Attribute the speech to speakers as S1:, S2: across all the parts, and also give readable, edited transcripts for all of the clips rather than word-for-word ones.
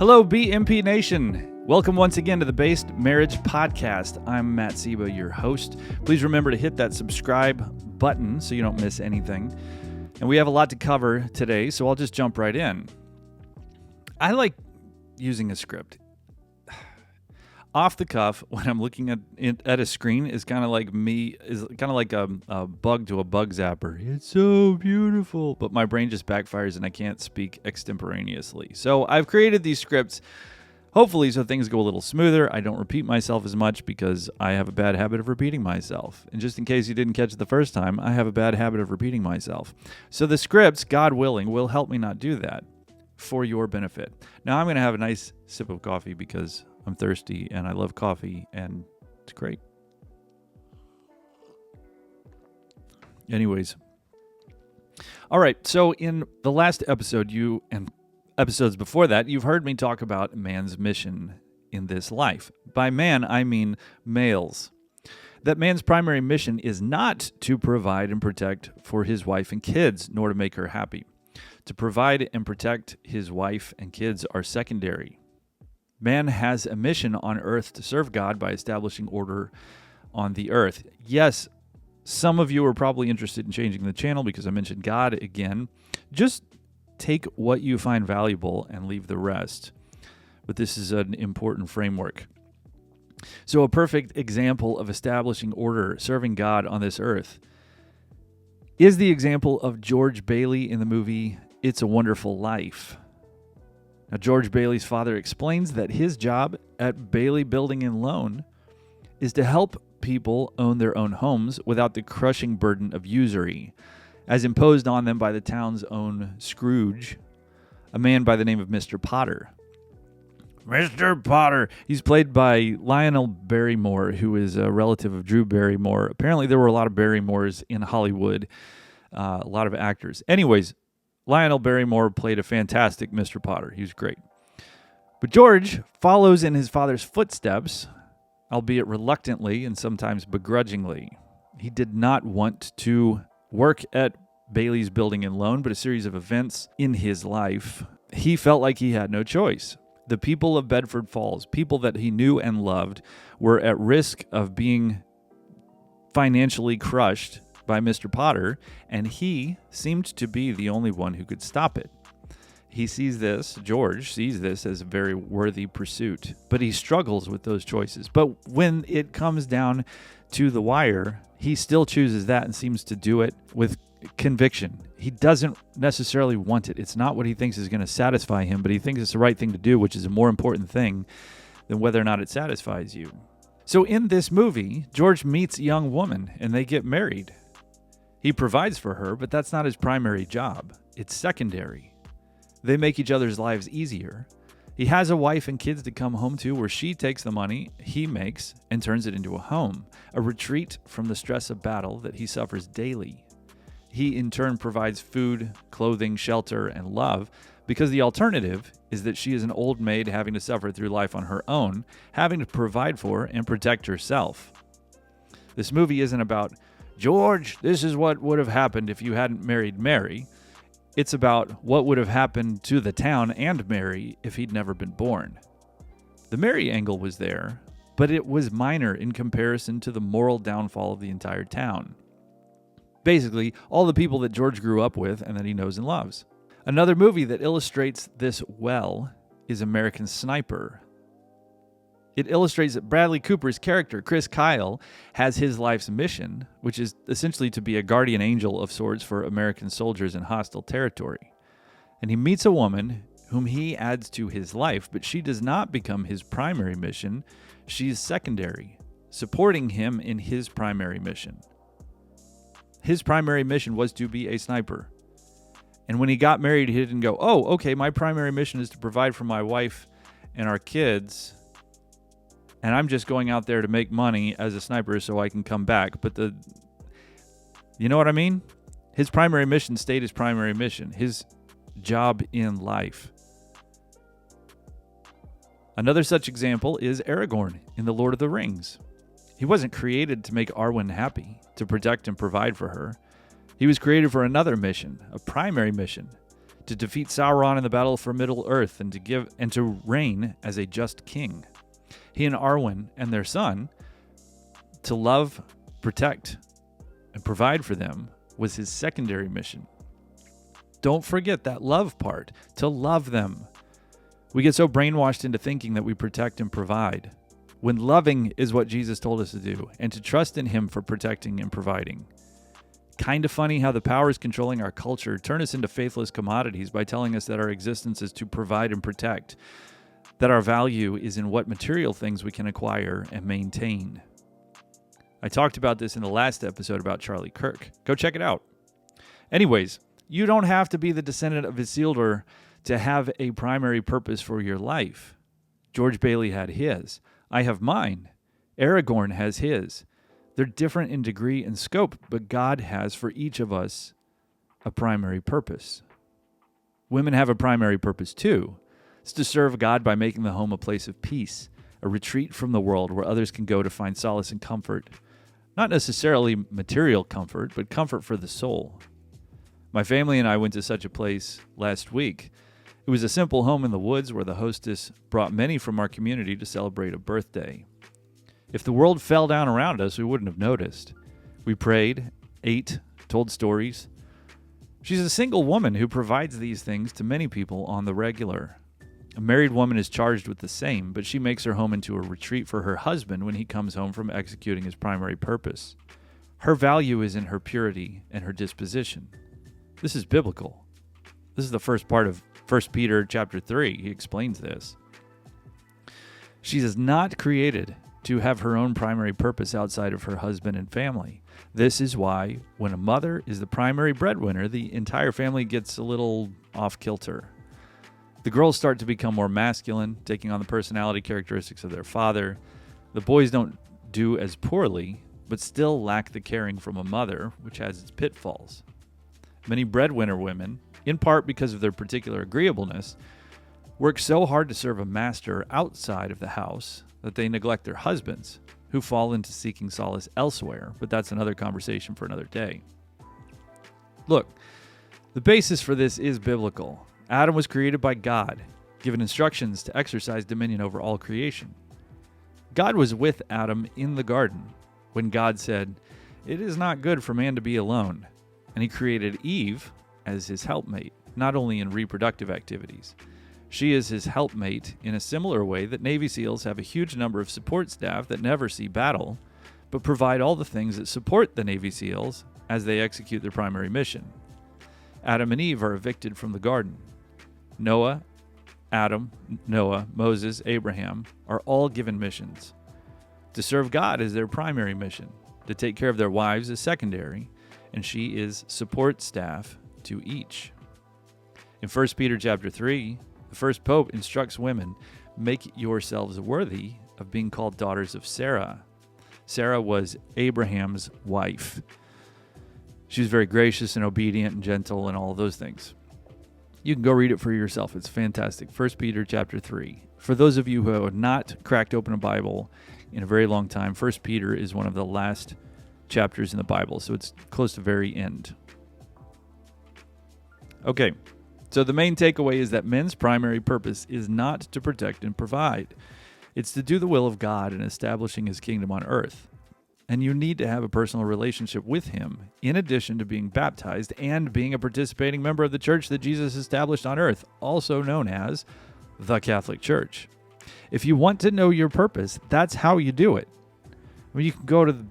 S1: Hello, BMP Nation. Welcome once again to the Based Marriage Podcast. I'm Matt Sebo, your host. Please remember to hit that subscribe button so you don't miss anything. And we have a lot to cover today, so I'll just jump right in. I like using a script. Off the cuff, when I'm looking at a screen, is kind of like a bug to a bug zapper. It's so beautiful, but my brain just backfires and I can't speak extemporaneously. So I've created these scripts, hopefully, so things go a little smoother. I don't repeat myself as much because I have a bad habit of repeating myself. And just in case you didn't catch it the first time, I have a bad habit of repeating myself. So the scripts, God willing, will help me not do that for your benefit. Now I'm going to have a nice sip of coffee because I'm thirsty and I love coffee and it's great. Anyways. All right. So in the last episode, and episodes before that, you've heard me talk about man's mission in this life. By man, I mean males. That man's primary mission is not to provide and protect for his wife and kids, nor to make her happy. To provide and protect his wife and kids are secondary. Man has a mission on earth to serve God by establishing order on the earth. Yes, some of you are probably interested in changing the channel because I mentioned God again. Just take what you find valuable and leave the rest. But this is an important framework. So a perfect example of establishing order, serving God on this earth, is the example of George Bailey in the movie It's a Wonderful Life. Now, George Bailey's father explains that his job at Bailey Building and Loan is to help people own their own homes without the crushing burden of usury, as imposed on them by the town's own Scrooge, a man by the name of Mr. Potter. Mr. Potter. He's played by Lionel Barrymore, who is a relative of Drew Barrymore. Apparently, there were a lot of Barrymores in Hollywood, a lot of actors. Anyways, Lionel Barrymore played a fantastic Mr. Potter. He was great. But George follows in his father's footsteps, albeit reluctantly and sometimes begrudgingly. He did not want to work at Bailey's Building and Loan, but a series of events in his life, he felt like he had no choice. The people of Bedford Falls, people that he knew and loved, were at risk of being financially crushed by Mr. Potter, and he seemed to be the only one who could stop it. George sees this as a very worthy pursuit, but he struggles with those choices. But when it comes down to the wire, he still chooses that and seems to do it with conviction. He doesn't necessarily want it. It's not what he thinks is going to satisfy him, but he thinks it's the right thing to do, which is a more important thing than whether or not it satisfies you. So in this movie, George meets a young woman and they get married. He provides for her, but that's not his primary job. It's secondary. They make each other's lives easier. He has a wife and kids to come home to where she takes the money he makes and turns it into a home, a retreat from the stress of battle that he suffers daily. He, in turn, provides food, clothing, shelter, and love because the alternative is that she is an old maid having to suffer through life on her own, having to provide for and protect herself. This movie isn't about, George, this is what would have happened if you hadn't married Mary. It's about what would have happened to the town and Mary if he'd never been born. The Mary angle was there, but it was minor in comparison to the moral downfall of the entire town. Basically, all the people that George grew up with and that he knows and loves. Another movie that illustrates this well is American Sniper. It illustrates that Bradley Cooper's character, Chris Kyle, has his life's mission, which is essentially to be a guardian angel of sorts for American soldiers in hostile territory. And he meets a woman whom he adds to his life, but she does not become his primary mission. She's secondary, supporting him in his primary mission. His primary mission was to be a sniper. And when he got married, he didn't go, oh, okay, my primary mission is to provide for my wife and our kids, and I'm just going out there to make money as a sniper so I can come back. But you know what I mean? His primary mission stayed his primary mission, his job in life. Another such example is Aragorn in The Lord of the Rings. He wasn't created to make Arwen happy, to protect and provide for her. He was created for another mission, a primary mission, to defeat Sauron in the battle for Middle-earth, and to reign as a just king. He and Arwen and their son, to love, protect, and provide for them, was his secondary mission. Don't forget that love part, to love them. We get so brainwashed into thinking that we protect and provide, when loving is what Jesus told us to do, and to trust in him for protecting and providing. Kind of funny how the powers controlling our culture turn us into faithless commodities by telling us that our existence is to provide and protect, that our value is in what material things we can acquire and maintain. I talked about this in the last episode about Charlie Kirk. Go check it out. Anyways, you don't have to be the descendant of Isildur to have a primary purpose for your life. George Bailey had his. I have mine. Aragorn has his. They're different in degree and scope, but God has for each of us a primary purpose. Women have a primary purpose too. It's to serve God by making the home a place of peace, a retreat from the world where others can go to find solace and comfort. Not necessarily material comfort, but comfort for the soul. My family and I went to such a place last week. It was a simple home in the woods where the hostess brought many from our community to celebrate a birthday. If the world fell down around us, we wouldn't have noticed. We prayed, ate, told stories. She's a single woman who provides these things to many people on the regular. A married woman is charged with the same, but she makes her home into a retreat for her husband when he comes home from executing his primary purpose. Her value is in her purity and her disposition. This is biblical. This is the first part of 1 Peter chapter 3. He explains this. She is not created to have her own primary purpose outside of her husband and family. This is why when a mother is the primary breadwinner, the entire family gets a little off-kilter. The girls start to become more masculine, taking on the personality characteristics of their father. The boys don't do as poorly, but still lack the caring from a mother, which has its pitfalls. Many breadwinner women, in part because of their particular agreeableness, work so hard to serve a master outside of the house that they neglect their husbands, who fall into seeking solace elsewhere, but that's another conversation for another day. Look, the basis for this is biblical. Adam was created by God, given instructions to exercise dominion over all creation. God was with Adam in the garden when God said, "It is not good for man to be alone," and he created Eve as his helpmate, not only in reproductive activities. She is his helpmate in a similar way that Navy SEALs have a huge number of support staff that never see battle, but provide all the things that support the Navy SEALs as they execute their primary mission. Adam and Eve are evicted from the garden. Noah, Moses, Abraham are all given missions. To serve God is their primary mission. To take care of their wives is secondary, and she is support staff to each. In 1 Peter chapter 3, the first pope instructs women, make yourselves worthy of being called daughters of Sarah. Sarah was Abraham's wife. She was very gracious and obedient and gentle and all of those things. You can go read it for yourself. It's fantastic. 1 Peter chapter 3. For those of you who have not cracked open a Bible in a very long time, 1 Peter is one of the last chapters in the Bible, so it's close to the very end. Okay. So the main takeaway is that men's primary purpose is not to protect and provide. It's to do the will of God in establishing his kingdom on earth. And you need to have a personal relationship with him, in addition to being baptized and being a participating member of the church that Jesus established on earth, also known as the Catholic Church. If you want to know your purpose, that's how you do it. I mean, you can go to the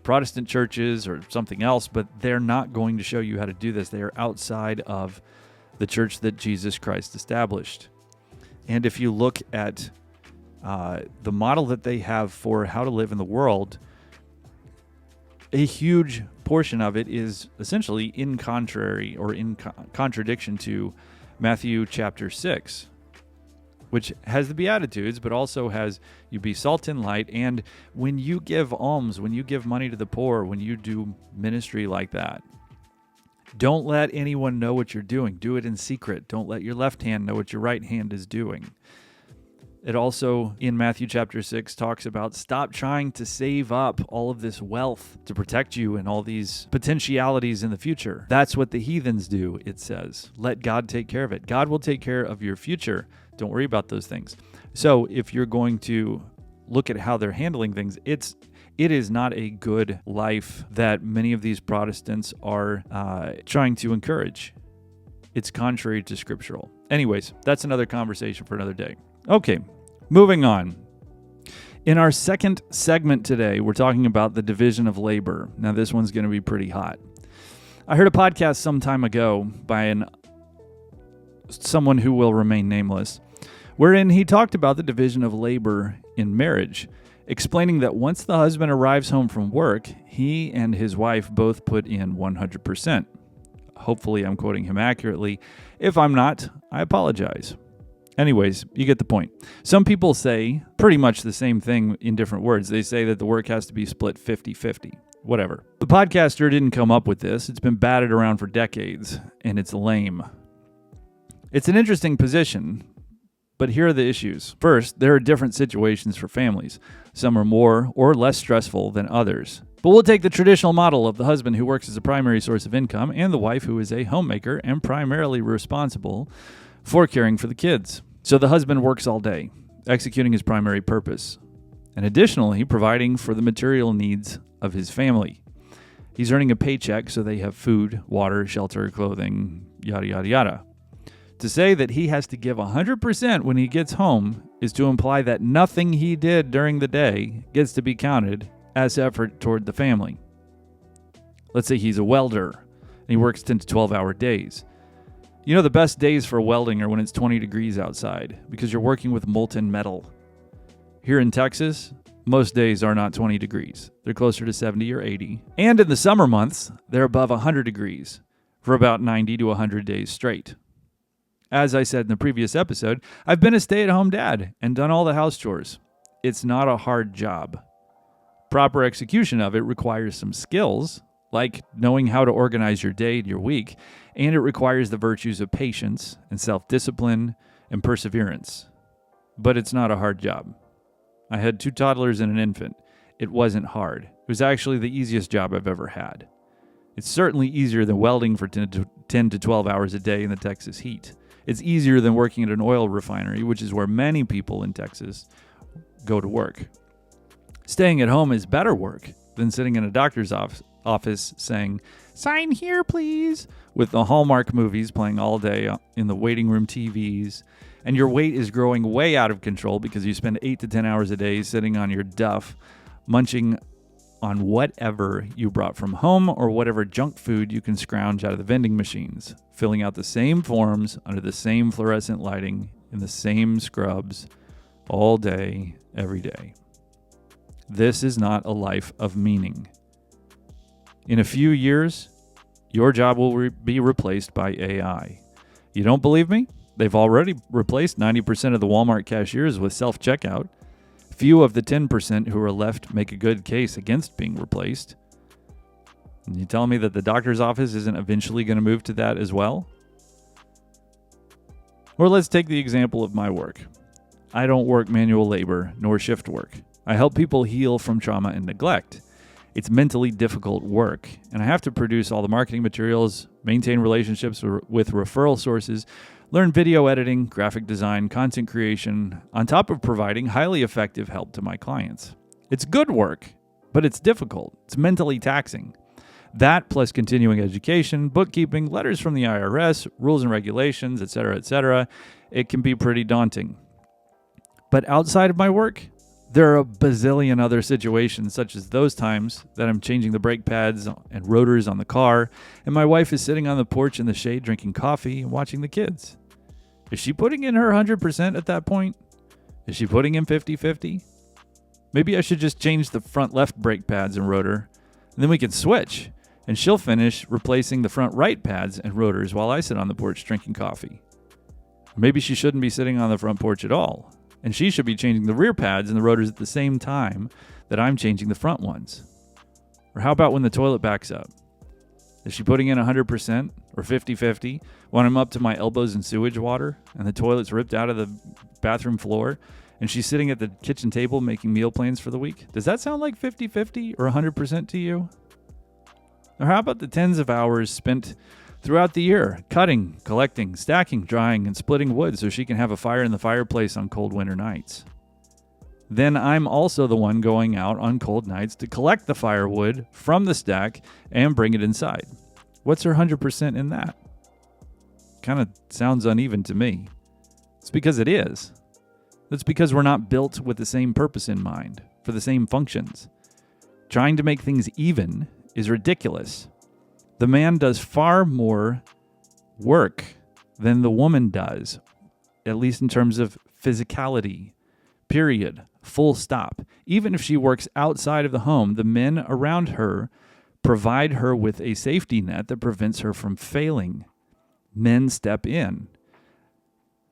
S1: Protestant churches or something else, but they're not going to show you how to do this. They are outside of the church that Jesus Christ established. And if you look at the model that they have for how to live in the world, a huge portion of it is essentially in contradiction to Matthew chapter 6, which has the Beatitudes, but also has you be salt and light. And when you give alms, when you give money to the poor, when you do ministry like that, don't let anyone know what you're doing. Do it in secret. Don't let your left hand know what your right hand is doing. It also, in Matthew chapter 6, talks about stop trying to save up all of this wealth to protect you and all these potentialities in the future. That's what the heathens do, it says. Let God take care of it. God will take care of your future. Don't worry about those things. So if you're going to look at how they're handling things, it is not a good life that many of these Protestants are trying to encourage. It's contrary to scriptural. Anyways, that's another conversation for another day. Okay, moving on. In our second segment today, we're talking about the division of labor. Now, this one's going to be pretty hot. I heard a podcast some time ago by someone who will remain nameless, wherein he talked about the division of labor in marriage, explaining that once the husband arrives home from work, he and his wife both put in 100%. Hopefully, I'm quoting him accurately. If I'm not, I apologize. Anyways, you get the point. Some people say pretty much the same thing in different words. They say that the work has to be split 50-50. Whatever. The podcaster didn't come up with this. It's been batted around for decades, and it's lame. It's an interesting position, but here are the issues. First, there are different situations for families. Some are more or less stressful than others. But we'll take the traditional model of the husband who works as a primary source of income and the wife who is a homemaker and primarily responsible for caring for the kids. So the husband works all day, executing his primary purpose, and additionally providing for the material needs of his family. He's earning a paycheck so they have food, water, shelter, clothing, yada, yada, yada. To say that he has to give 100% when he gets home is to imply that nothing he did during the day gets to be counted as effort toward the family. Let's say he's a welder and he works 10 to 12-hour days. You know, the best days for welding are when it's 20 degrees outside because you're working with molten metal. Here in Texas, most days are not 20 degrees. They're closer to 70 or 80. And in the summer months, they're above 100 degrees for about 90 to 100 days straight. As I said in the previous episode, I've been a stay-at-home dad and done all the house chores. It's not a hard job. Proper execution of it requires some skills, like knowing how to organize your day and your week, and it requires the virtues of patience and self-discipline and perseverance. But it's not a hard job. I had 2 toddlers and an infant. It wasn't hard. It was actually the easiest job I've ever had. It's certainly easier than welding for 10 to 12 hours a day in the Texas heat. It's easier than working at an oil refinery, which is where many people in Texas go to work. Staying at home is better work than sitting in a doctor's office saying, "Sign here, please," with the Hallmark movies playing all day in the waiting room TVs, and your weight is growing way out of control because you spend 8 to 10 hours a day sitting on your duff, munching on whatever you brought from home or whatever junk food you can scrounge out of the vending machines, filling out the same forms under the same fluorescent lighting in the same scrubs all day, every day. This is not a life of meaning. In a few years, your job will be replaced by AI. You don't believe me? They've already replaced 90% of the Walmart cashiers with self-checkout. Few of the 10% who are left make a good case against being replaced. And you tell me that the doctor's office isn't eventually going to move to that as well? Or let's take the example of my work. I don't work manual labor nor shift work. I help people heal from trauma and neglect. It's mentally difficult work, and I have to produce all the marketing materials, maintain relationships with referral sources, learn video editing, graphic design, content creation, on top of providing highly effective help to my clients. It's good work, but it's difficult. It's mentally taxing. That plus continuing education, bookkeeping, letters from the IRS, rules and regulations, etc., it can be pretty daunting. But outside of my work, there are a bazillion other situations, such as those times that I'm changing the brake pads and rotors on the car, and my wife is sitting on the porch in the shade drinking coffee and watching the kids. Is she putting in her 100% at that point? Is she putting in 50-50? Maybe I should just change the front left brake pads and rotor, and then we can switch, and she'll finish replacing the front right pads and rotors while I sit on the porch drinking coffee. Or maybe she shouldn't be sitting on the front porch at all, and she should be changing the rear pads and the rotors at the same time that I'm changing the front ones. Or how about when the toilet backs up? Is she putting in 100% or 50-50 when I'm up to my elbows in sewage water and the toilet's ripped out of the bathroom floor and she's sitting at the kitchen table making meal plans for the week. Does that sound like 50-50 or 100% to you? Or how about the tens of hours spent throughout the year cutting, collecting, stacking, drying, and splitting wood so she can have a fire in the fireplace on cold winter nights? Then I'm also the one going out on cold nights to collect the firewood from the stack and bring it inside. What's her 100% in that? Kind of sounds uneven to me. It's because it is. That's because we're not built with the same purpose in mind, for the same functions. Trying to make things even is ridiculous. The man does far more work than the woman does, at least in terms of physicality. Period. Full stop. Even if she works outside of the home, the men around her provide her with a safety net that prevents her from failing. Men step in.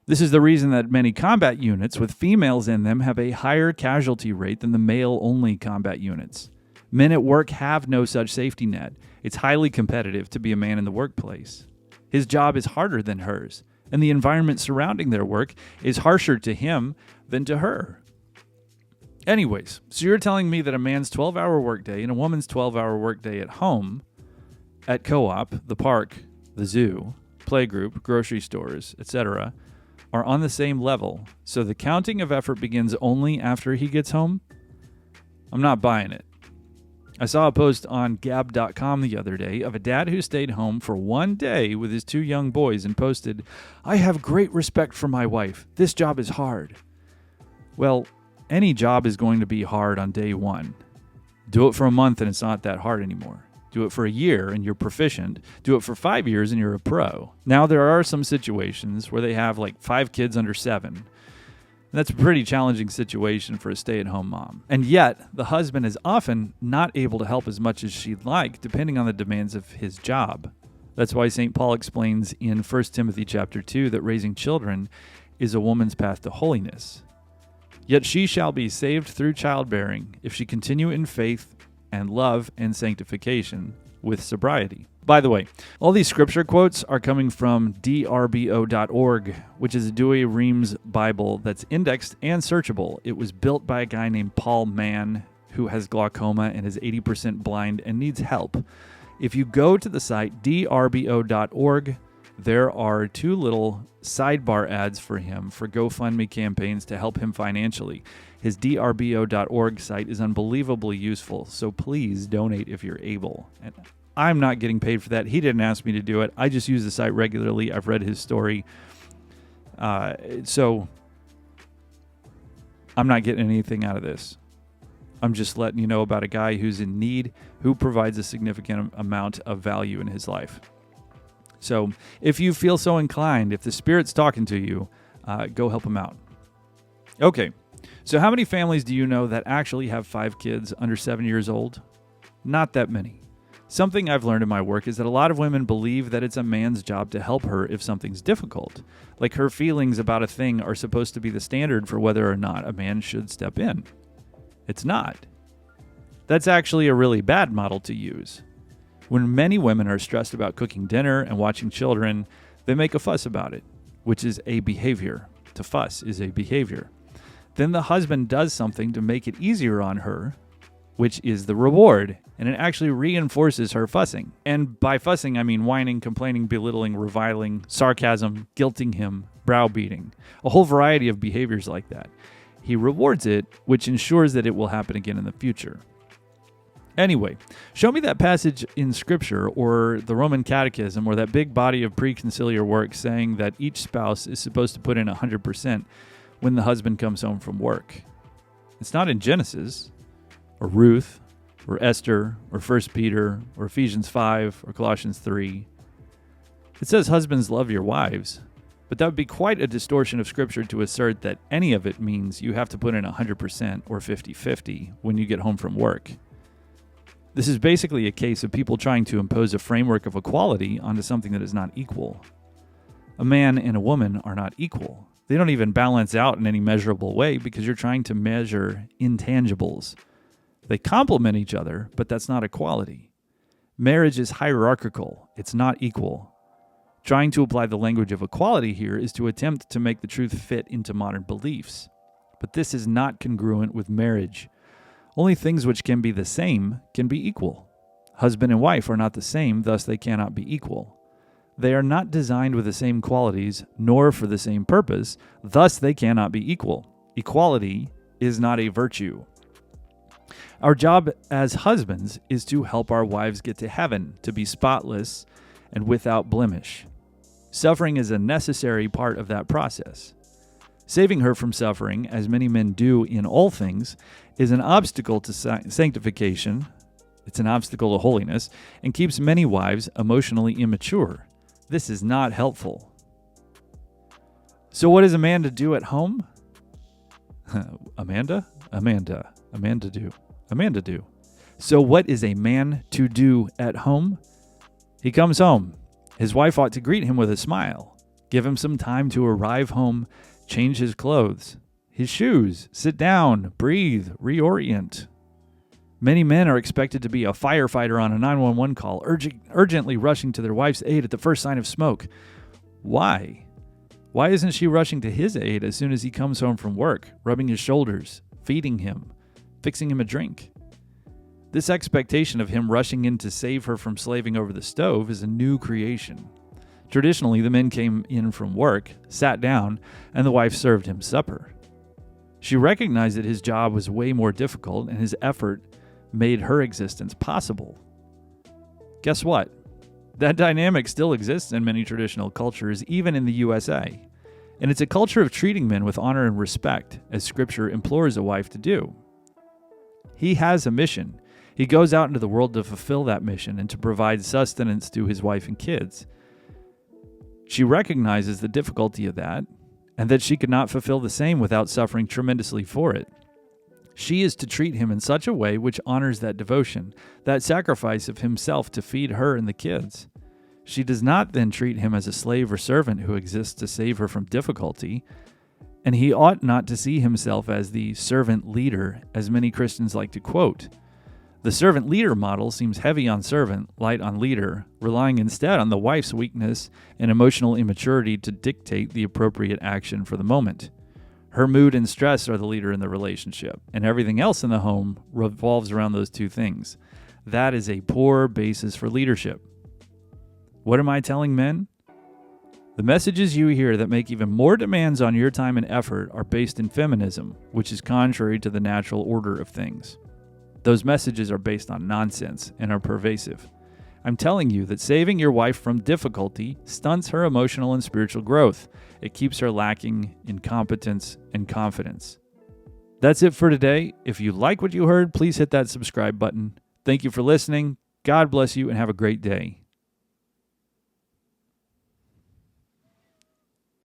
S1: This is the reason that many combat units with females in them have a higher casualty rate than the male-only combat units. Men at work have no such safety net. It's highly competitive to be a man in the workplace. His job is harder than hers, and the environment surrounding their work is harsher to him than to her. Anyways, so you're telling me that a man's 12-hour workday and a woman's 12-hour workday at home, at co-op, the park, the zoo, playgroup, grocery stores, etc., are on the same level, so the counting of effort begins only after he gets home? I'm not buying it. I saw a post on Gab.com the other day of a dad who stayed home for one day with his 2 young boys and posted, "I have great respect for my wife. This job is hard." Well, any job is going to be hard on day 1. Do it for a month and it's not that hard anymore. Do it for a year and you're proficient. Do it for 5 years and you're a pro. Now, there are some situations where they have like 5 kids under 7. And that's a pretty challenging situation for a stay-at-home mom. And yet, the husband is often not able to help as much as she'd like, depending on the demands of his job. That's why St. Paul explains in 1 Timothy chapter 2 that raising children is a woman's path to holiness. Yet she shall be saved through childbearing if she continue in faith and love and sanctification with sobriety. By the way, all these scripture quotes are coming from drbo.org, which is a Douay-Rheims Bible that's indexed and searchable. It was built by a guy named Paul Mann, who has glaucoma and is 80% blind and needs help. If you go to the site drbo.org, there are 2 little sidebar ads for him for GoFundMe campaigns to help him financially. His drbo.org site is unbelievably useful, so please donate if you're able. And I'm not getting paid for that. He didn't ask me to do it. I just use the site regularly. I've read his story. So I'm not getting anything out of this. I'm just letting you know about a guy who's in need, who provides a significant amount of value in his life. So if you feel so inclined, if the Spirit's talking to you, go help him out. Okay, so how many families do you know that actually have 5 kids under 7 years old? Not that many. Something I've learned in my work is that a lot of women believe that it's a man's job to help her if something's difficult. Like her feelings about a thing are supposed to be the standard for whether or not a man should step in. It's not. That's actually a really bad model to use. When many women are stressed about cooking dinner and watching children, they make a fuss about it, which is a behavior. To fuss is a behavior. Then the husband does something to make it easier on her, which is the reward, and it actually reinforces her fussing. And by fussing, I mean whining, complaining, belittling, reviling, sarcasm, guilting him, browbeating, a whole variety of behaviors like that. He rewards it, which ensures that it will happen again in the future. Anyway, show me that passage in Scripture or the Roman Catechism or that big body of preconciliar work saying that each spouse is supposed to put in 100% when the husband comes home from work. It's not in Genesis, or Ruth, or Esther, or 1 Peter, or Ephesians 5, or Colossians 3. It says husbands love your wives, but that would be quite a distortion of Scripture to assert that any of it means you have to put in 100% or 50-50 when you get home from work. This is basically a case of people trying to impose a framework of equality onto something that is not equal. A man and a woman are not equal. They don't even balance out in any measurable way because you're trying to measure intangibles. They complement each other, but that's not equality. Marriage is hierarchical. It's not equal. Trying to apply the language of equality here is to attempt to make the truth fit into modern beliefs. But this is not congruent with marriage. Only things which can be the same can be equal. Husband and wife are not the same, thus they cannot be equal. They are not designed with the same qualities, nor for the same purpose, thus they cannot be equal. Equality is not a virtue. Our job as husbands is to help our wives get to heaven, to be spotless and without blemish. Suffering is a necessary part of that process. Saving her from suffering, as many men do in all things, is an obstacle to sanctification. It's an obstacle to holiness, and keeps many wives emotionally immature. This is not helpful. So what is a man to do at home? Amanda do. So what is a man to do at home? He comes home. His wife ought to greet him with a smile, give him some time to arrive home, change his clothes, his shoes, sit down, breathe, reorient. Many men are expected to be a firefighter on a 911 call, urgently rushing to their wife's aid at the first sign of smoke. Why? Why isn't she rushing to his aid as soon as he comes home from work, rubbing his shoulders, feeding him, fixing him a drink? This expectation of him rushing in to save her from slaving over the stove is a new creation. Traditionally, the men came in from work, sat down, and the wife served him supper. She recognized that his job was way more difficult, and his effort made her existence possible. Guess what? That dynamic still exists in many traditional cultures, even in the USA. And it's a culture of treating men with honor and respect, as Scripture implores a wife to do. He has a mission. He goes out into the world to fulfill that mission and to provide sustenance to his wife and kids. She recognizes the difficulty of that, and that she could not fulfill the same without suffering tremendously for it. She is to treat him in such a way which honors that devotion, that sacrifice of himself to feed her and the kids. She does not then treat him as a slave or servant who exists to save her from difficulty, and he ought not to see himself as the servant leader, as many Christians like to quote. The servant leader model seems heavy on servant, light on leader, relying instead on the wife's weakness and emotional immaturity to dictate the appropriate action for the moment. Her mood and stress are the leader in the relationship, and everything else in the home revolves around those two things. That is a poor basis for leadership. What am I telling men? The messages you hear that make even more demands on your time and effort are based in feminism, which is contrary to the natural order of things. Those messages are based on nonsense and are pervasive. I'm telling you that saving your wife from difficulty stunts her emotional and spiritual growth. It keeps her lacking in competence and confidence. That's it for today. If you like what you heard, please hit that subscribe button. Thank you for listening. God bless you and have a great day.